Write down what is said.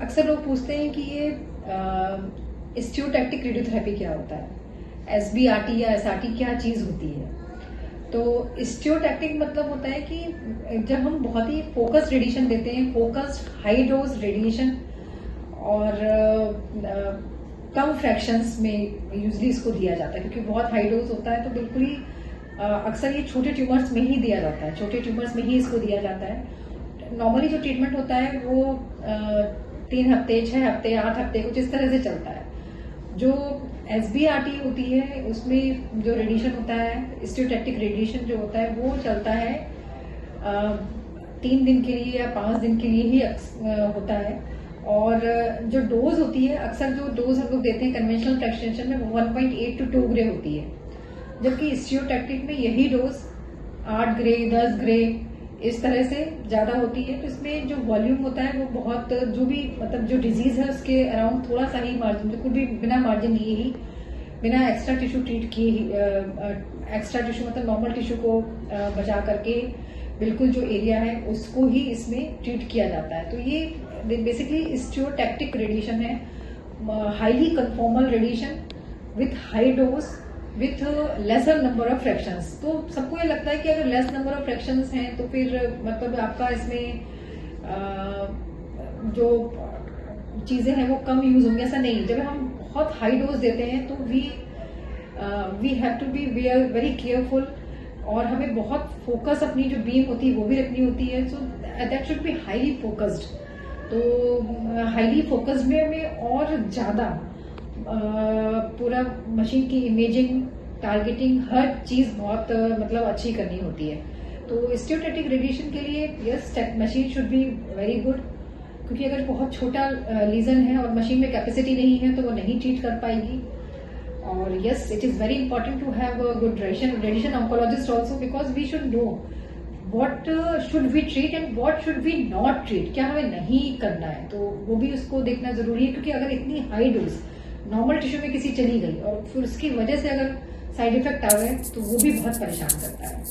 अक्सर लोग पूछते हैं कि ये स्टीरियोटैक्टिक रेडियोथेरेपी क्या होता है, SBRT या SRT क्या चीज़ होती है। तो स्टीरियोटैक्टिक मतलब होता है कि जब हम बहुत ही फोकस्ड रेडिएशन देते हैं, फोकस्ड हाई डोज रेडिएशन, और कम फ्रैक्शंस में यूजली इसको दिया जाता है, क्योंकि बहुत हाई डोज होता है तो बिल्कुल ही अक्सर ये छोटे ट्यूमर्स में ही दिया जाता है, छोटे ट्यूमर्स में ही इसको दिया जाता है। नॉर्मली जो ट्रीटमेंट होता है वो 3 हफ्ते, 6 हफ्ते, 8 हफ्ते कुछ इस तरह से चलता है। जो SBRT होती है उसमें जो रेडिएशन होता है, स्टीरियोटैक्टिक रेडिएशन जो होता है वो चलता है 3 दिन के लिए या 5 दिन के लिए ही होता है। और जो डोज होती है, अक्सर जो डोज हम लोग देते हैं कन्वेंशनल फ्रैक्शनेशन में, वो 1.8 to 2 ग्रे होती है, जबकि स्टीरियोटैक्टिक में यही डोज 8 ग्रे, 10 ग्रे इस तरह से ज्यादा होती है। तो इसमें जो वॉल्यूम होता है वो बहुत, जो भी मतलब जो डिजीज है उसके अराउंड थोड़ा सा ही मार्जिन, बिल्कुल भी बिना मार्जिन लिए ही, बिना एक्स्ट्रा टिश्यू ट्रीट किए ही, एक्स्ट्रा टिश्यू मतलब नॉर्मल टिश्यू को बचा करके बिल्कुल जो एरिया है उसको ही इसमें ट्रीट किया जाता है। तो ये बेसिकली स्टीरियोटैक्टिक रेडिएशन है, highly conformal radiation with high dose with laser number of fractions. तो सबको ये लगता है कि अगर लेस नंबर ऑफ फ्रैक्शंस हैं तो फिर मतलब आपका इसमें जो चीजें हैं वो कम यूज होंगी, ऐसा नहीं। जब हम बहुत हाई डोज देते हैं तो we have to be very careful, और हमें बहुत फोकस अपनी जो बीम होती है वो भी रखनी होती है। So that should be highly focused. तो हाईली फोकस्ड में हमें और ज्यादा पूरा मशीन की इमेजिंग, टारगेटिंग, हर चीज बहुत मतलब अच्छी करनी होती है। तो स्टीरियोटैक्टिक रेडिएशन के लिए yes, machine should be very good, क्योंकि अगर बहुत छोटा लीजन है और मशीन में कैपेसिटी नहीं है तो वो नहीं ट्रीट कर पाएगी। और yes, it is very important to have a good radiation oncologist also, because we should know what should we treat and what should we not treat, क्या हमें नहीं करना है, तो वो भी उसको देखना जरूरी है। क्योंकि अगर इतनी हाई डोज नॉर्मल टिश्यू में किसी चली गई और फिर उसकी वजह से अगर साइड इफेक्ट आ गए तो वो भी बहुत परेशान करता है।